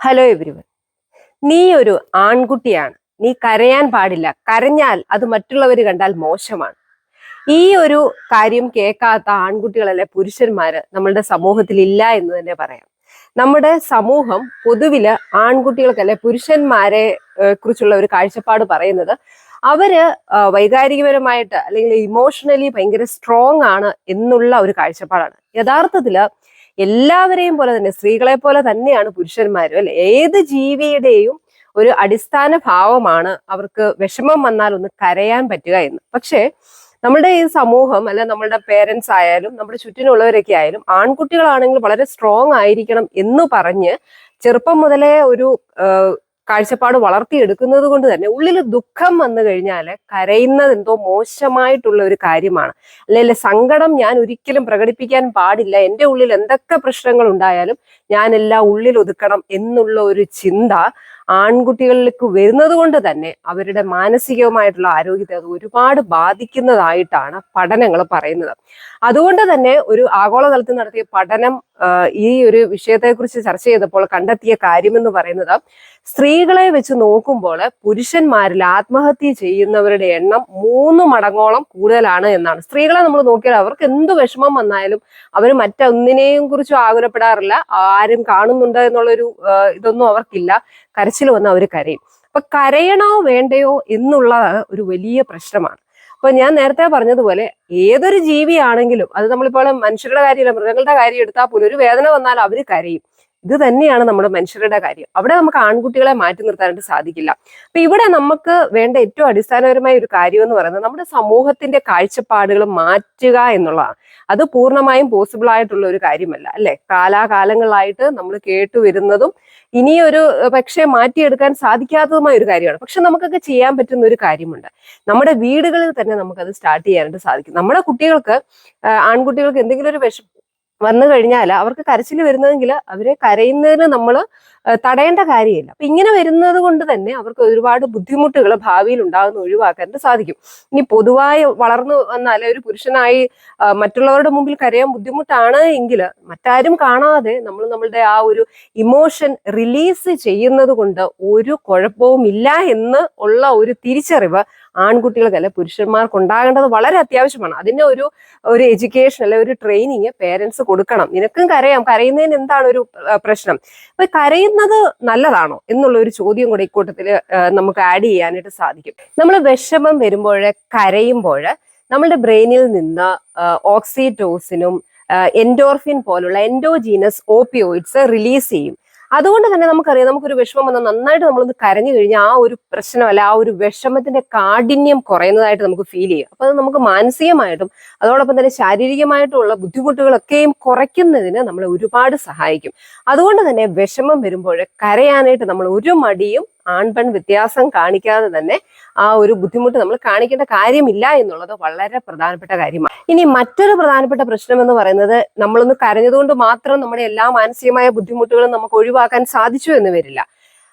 Hello everyone. നീ ഒരു ആൺകുട്ടിയാണ്. നീ കരയാൻ പാടില്ല. കരഞ്ഞാൽ അത് മറ്റുള്ളവർ കണ്ടാൽ മോശമാണ്. ഈ ഒരു കാര്യം കേൾക്കാത്ത ആൺകുട്ടികളല്ലെ പുരുഷന്മാര് നമ്മളുടെ സമൂഹത്തിൽ ഇല്ല എന്ന് തന്നെ പറയാം. നമ്മുടെ സമൂഹം പൊതുവില് ആൺകുട്ടികൾക്കല്ലെ പുരുഷന്മാരെ കുറിച്ചുള്ള ഒരു കാഴ്ചപ്പാട് പറയുന്നത് അവര് വൈകാരികപരമായിട്ട് അല്ലെങ്കിൽ ഇമോഷണലി ഭയങ്കര സ്ട്രോങ് ആണ് എന്നുള്ള ഒരു കാഴ്ചപ്പാടാണ്. യഥാർത്ഥത്തില് എല്ലാവരെയും പോലെ തന്നെ സ്ത്രീകളെ പോലെ തന്നെയാണ് പുരുഷന്മാരും അല്ലെ. ഏത് ജീവിയുടെയും ഒരു അടിസ്ഥാന ഭാവമാണ് അവർക്ക് വിഷമം വന്നാൽ ഒന്ന് കരയാൻ പറ്റുക എന്ന്. പക്ഷേ നമ്മുടെ ഈ സമൂഹം അല്ലെ, നമ്മളുടെ പേരൻസ് ആയാലും നമ്മുടെ ചുറ്റിനുള്ളവരൊക്കെ ആയാലും ആൺകുട്ടികളാണെങ്കിൽ വളരെ സ്ട്രോങ് ആയിരിക്കണം എന്ന് പറഞ്ഞ് ചെറുപ്പം മുതലേ ഒരു കാഴ്ചപ്പാട് വളർത്തിയെടുക്കുന്നത് കൊണ്ട് തന്നെ ഉള്ളിൽ ദുഃഖം വന്നു കഴിഞ്ഞാൽ കരയുന്നത് എന്തോ മോശമായിട്ടുള്ള ഒരു കാര്യമാണ്. അല്ലെങ്കിൽ സങ്കടം ഞാൻ ഒരിക്കലും പ്രകടിപ്പിക്കാൻ പാടില്ല, എൻ്റെ ഉള്ളിൽ എന്തൊക്കെ പ്രശ്നങ്ങൾ ഉണ്ടായാലും ഞാനെല്ലാം ഉള്ളിൽ ഒതുക്കണം എന്നുള്ള ഒരു ചിന്ത ആൺകുട്ടികളിലേക്ക് വരുന്നത് കൊണ്ട് തന്നെ അവരുടെ മാനസികമായിട്ടുള്ള ആരോഗ്യത്തെ അത് ഒരുപാട് ബാധിക്കുന്നതായിട്ടാണ് പഠനങ്ങൾ പറയുന്നത്. അതുകൊണ്ട് തന്നെ ഒരു ആഗോളതലത്തിൽ നടത്തിയ പഠനം ഈ ഒരു വിഷയത്തെക്കുറിച്ച് ചർച്ച ചെയ്തപ്പോൾ കണ്ടെത്തിയ കാര്യമെന്ന് പറയുന്നത് സ്ത്രീകളെ വെച്ച് നോക്കുമ്പോൾ പുരുഷന്മാരിൽ ആത്മഹത്യ ചെയ്യുന്നവരുടെ എണ്ണം 3 മടങ്ങോളം കൂടുതലാണ് എന്നാണ്. സ്ത്രീകളെ നമ്മൾ നോക്കിയാൽ അവർക്ക് എന്ത് വിഷമം വന്നാലും അവർ മറ്റൊന്നിനെയും കുറിച്ചും ആകുലപ്പെടാറില്ല. ആരും കാണുന്നുണ്ട് എന്നുള്ളൊരു ഇതൊന്നും അവർക്കില്ല. കരച്ചിൽ വന്ന് അവർ കരയും. അപ്പൊ കരയണോ വേണ്ടയോ എന്നുള്ളത് ഒരു വലിയ പ്രശ്നമാണ്. അപ്പൊ ഞാൻ നേരത്തെ പറഞ്ഞതുപോലെ ഏതൊരു ജീവിയാണെങ്കിലും അത് നമ്മളിപ്പോൾ മനുഷ്യരുടെ കാര്യമില്ല, മൃഗങ്ങളുടെ കാര്യം എടുത്താൽ പോലും ഒരു വേദന വന്നാൽ അവർ കരയും. ഇത് തന്നെയാണ് നമ്മുടെ മനുഷ്യരുടെ കാര്യം. അവിടെ നമുക്ക് ആൺകുട്ടികളെ മാറ്റി നിർത്താനായിട്ട് സാധിക്കില്ല. അപ്പൊ ഇവിടെ നമുക്ക് വേണ്ട ഏറ്റവും അടിസ്ഥാനപരമായ ഒരു കാര്യം എന്ന് പറയുന്നത് നമ്മുടെ സമൂഹത്തിന്റെ കാഴ്ചപ്പാടുകൾ മാറ്റുക എന്നുള്ളതാണ്. അത് പൂർണ്ണമായും പോസിബിൾ ആയിട്ടുള്ള ഒരു കാര്യമല്ല അല്ലെ. കാലാകാലങ്ങളായിട്ട് നമ്മൾ കേട്ടുവരുന്നതും ഇനിയൊരു പക്ഷേ മാറ്റിയെടുക്കാൻ സാധിക്കാത്തതുമായ ഒരു കാര്യമാണ്. പക്ഷെ നമുക്കൊക്കെ ചെയ്യാൻ പറ്റുന്ന ഒരു കാര്യമുണ്ട്. നമ്മുടെ വീടുകളിൽ തന്നെ നമുക്കത് സ്റ്റാർട്ട് ചെയ്യാനായിട്ട് സാധിക്കും. നമ്മുടെ കുട്ടികൾക്ക്, ആൺകുട്ടികൾക്ക് എന്തെങ്കിലും ഒരു വന്നു കഴിഞ്ഞാൽ അവർക്ക് കരച്ചിൽ വരുന്നതെങ്കിൽ അവരെ കരയുന്നതിന് നമ്മൾ തടയേണ്ട കാര്യമില്ല. അപ്പൊ ഇങ്ങനെ വരുന്നത് കൊണ്ട് തന്നെ അവർക്ക് ഒരുപാട് ബുദ്ധിമുട്ടുകൾ ഭാവിയിൽ ഉണ്ടാകുന്ന ഒഴിവാക്കാനായിട്ട് സാധിക്കും. ഇനി പൊതുവായി വളർന്നു വന്നാൽ ഒരു പുരുഷനായി മറ്റുള്ളവരുടെ മുമ്പിൽ കരയാൻ ബുദ്ധിമുട്ടാണ് എങ്കിൽ മറ്റാരും കാണാതെ നമ്മൾ നമ്മളുടെ ആ ഒരു ഇമോഷൻ റിലീസ് ചെയ്യുന്നത് കൊണ്ട് ഒരു കുഴപ്പവും ഇല്ല എന്ന് ഉള്ള ഒരു തിരിച്ചറിവ് ആൺകുട്ടികൾക്കല്ല പുരുഷന്മാർക്ക് ഉണ്ടാകേണ്ടത് വളരെ അത്യാവശ്യമാണ്. അതിന് ഒരു എഡ്യൂക്കേഷൻ അല്ലെ ഒരു ട്രെയിനിങ് പേരൻസ് കൊടുക്കണം. നിനക്കും കരയാം, കരയുന്നതിന് എന്താണ് ഒരു പ്രശ്നം? അപ്പൊ കരയുന്നത് നല്ലതാണോ എന്നുള്ള ഒരു ചോദ്യം കൂടെ ഇക്കൂട്ടത്തിൽ നമുക്ക് ആഡ് ചെയ്യാനായിട്ട് സാധിക്കും. നമ്മൾ വിഷമം വരുമ്പോൾ കരയുമ്പോൾ നമ്മളുടെ ബ്രെയിനിൽ നിന്ന് ഓക്സിറ്റോസിനും എൻഡോർഫിൻ പോലുള്ള എൻഡോജീനസ് ഓപ്പിയോയിഡ്സ് റിലീസ് ചെയ്യും. അതുകൊണ്ട് തന്നെ നമുക്കറിയാം, നമുക്കൊരു വിഷമം വന്നാൽ നന്നായിട്ട് നമ്മളൊന്ന് കരഞ്ഞു കഴിഞ്ഞാൽ ആ ഒരു പ്രശ്നം അല്ല ആ ഒരു വിഷമത്തിന്റെ കാഠിന്യം കുറയുന്നതായിട്ട് നമുക്ക് ഫീൽ ചെയ്യും. അപ്പൊ അത് നമുക്ക് മാനസികമായിട്ടും അതോടൊപ്പം തന്നെ ശാരീരികമായിട്ടുള്ള ബുദ്ധിമുട്ടുകളൊക്കെയും കുറയ്ക്കുന്നതിന് നമ്മളെ ഒരുപാട് സഹായിക്കും. അതുകൊണ്ട് തന്നെ വിഷമം വരുമ്പോൾ കരയാനായിട്ട് നമ്മൾ ഒരു മടിയും ആൺപെൺ വ്യത്യാസം കാണിക്കാതെ തന്നെ ആ ഒരു ബുദ്ധിമുട്ട് നമ്മൾ കാണിക്കേണ്ട കാര്യമില്ല എന്നുള്ളത് വളരെ പ്രധാനപ്പെട്ട കാര്യമാണ്. ഇനി മറ്റൊരു പ്രധാനപ്പെട്ട പ്രശ്നം എന്ന് പറയുന്നത് നമ്മളൊന്ന് കരഞ്ഞതുകൊണ്ട് മാത്രം നമ്മുടെ എല്ലാ മാനസികമായ ബുദ്ധിമുട്ടുകളും നമുക്ക് ഒഴിവാക്കാൻ സാധിച്ചു എന്ന് വരില്ല.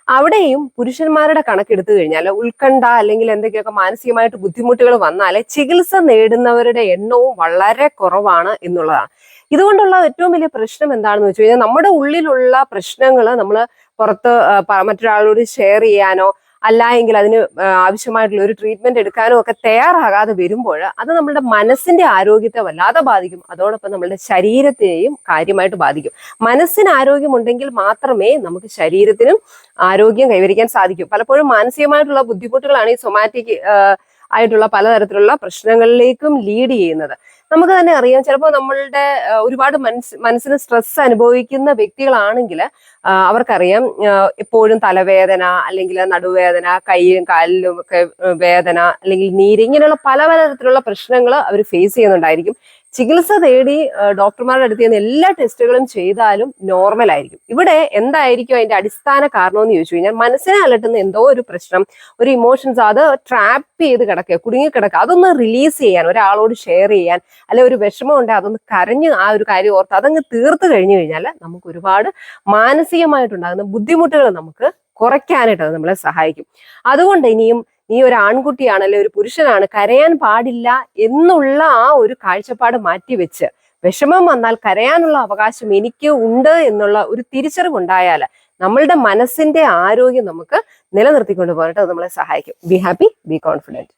അവിടെയും പുരുഷന്മാരുടെ കണക്കെടുത്തു കഴിഞ്ഞാൽ ഉത്കണ്ഠ അല്ലെങ്കിൽ എന്തൊക്കെയൊക്കെ മാനസികമായിട്ട് ബുദ്ധിമുട്ടുകൾ വന്നാൽ ചികിത്സ നേടുന്നവരുടെ എണ്ണവും വളരെ കുറവാണ് എന്നുള്ളതാണ്. ഇതുകൊണ്ടുള്ള ഏറ്റവും വലിയ പ്രശ്നം എന്താണെന്ന് വെച്ച് കഴിഞ്ഞാൽ നമ്മുടെ ഉള്ളിലുള്ള പ്രശ്നങ്ങൾ നമ്മൾ പുറത്ത് മറ്റൊരാളോട് ഷെയർ ചെയ്യാനോ അല്ല എങ്കിൽ അതിന് ആവശ്യമായിട്ടുള്ള ഒരു ട്രീറ്റ്മെന്റ് എടുക്കാനോ ഒക്കെ തയ്യാറാകാതെ വരുമ്പോൾ അത് നമ്മളുടെ മനസ്സിന്റെ ആരോഗ്യത്തെ വല്ലാതെ ബാധിക്കും. അതോടൊപ്പം നമ്മളുടെ ശരീരത്തെയും കാര്യമായിട്ട് ബാധിക്കും. മനസ്സിന് ആരോഗ്യമുണ്ടെങ്കിൽ മാത്രമേ നമുക്ക് ശരീരത്തിനും ആരോഗ്യം കൈവരിക്കാൻ സാധിക്കൂ. പലപ്പോഴും മാനസികമായിട്ടുള്ള ബുദ്ധിമുട്ടുകളാണ് ഈ സൊമാറ്റിക് ആയിട്ടുള്ള പലതരത്തിലുള്ള പ്രശ്നങ്ങളിലേക്കും ലീഡ് ചെയ്യുന്നത്. നമുക്ക് തന്നെ അറിയാം, ചിലപ്പോൾ നമ്മളുടെ ഒരുപാട് മനസ്സിന് സ്ട്രെസ് അനുഭവിക്കുന്ന വ്യക്തികളാണെങ്കിൽ അവർക്കറിയാം എപ്പോഴും തലവേദന അല്ലെങ്കിൽ നടുവേദന, കൈയും കാലിലും ഒക്കെ വേദന അല്ലെങ്കിൽ നീര്, ഇങ്ങനെയുള്ള പലതരത്തിലുള്ള പ്രശ്നങ്ങൾ അവർ ഫേസ് ചെയ്യുന്നുണ്ടായിരിക്കും. ചികിത്സ തേടി ഡോക്ടർമാരുടെ അടുത്ത് നിന്ന് എല്ലാ ടെസ്റ്റുകളും ചെയ്താലും നോർമൽ ആയിരിക്കും. ഇവിടെ എന്തായിരിക്കും അതിന്റെ അടിസ്ഥാന കാരണം എന്ന് ചോദിച്ചു കഴിഞ്ഞാൽ മനസ്സിനെ അലട്ടുന്ന എന്തോ ഒരു പ്രശ്നം, ഒരു ഇമോഷൻസ് അത് ട്രാപ്പ് ചെയ്ത് കിടക്കുക, കുടുങ്ങിക്കിടക്കുക, അതൊന്ന് റിലീസ് ചെയ്യാൻ, ഒരാളോട് ഷെയർ ചെയ്യാൻ, അല്ലെ ഒരു വിഷമം ഉണ്ട് അതൊന്ന് കരഞ്ഞ് ആ ഒരു കാര്യം ഓർത്ത് അതങ്ങ് തീർത്ത് കഴിഞ്ഞു കഴിഞ്ഞാൽ നമുക്ക് ഒരുപാട് മാനസികമായിട്ടുണ്ടാകുന്ന ബുദ്ധിമുട്ടുകൾ നമുക്ക് കുറയ്ക്കാനായിട്ട് അത് നമ്മളെ സഹായിക്കും. അതുകൊണ്ട് ഇനിയും നീ ഒരു ആൺകുട്ടിയാണ് അല്ലെ ഒരു പുരുഷനാണ്, കരയാൻ പാടില്ല എന്നുള്ള ആ ഒരു കാഴ്ചപ്പാട് മാറ്റിവെച്ച് വിഷമം വന്നാൽ കരയാനുള്ള അവകാശം എനിക്ക് ഉണ്ട് എന്നുള്ള ഒരു തിരിച്ചറിവുണ്ടായാൽ നമ്മളുടെ മനസ്സിന്റെ ആരോഗ്യം നമുക്ക് നിലനിർത്തിക്കൊണ്ട് പോകാനായിട്ട് അത് നമ്മളെ സഹായിക്കും. Be happy, B confident.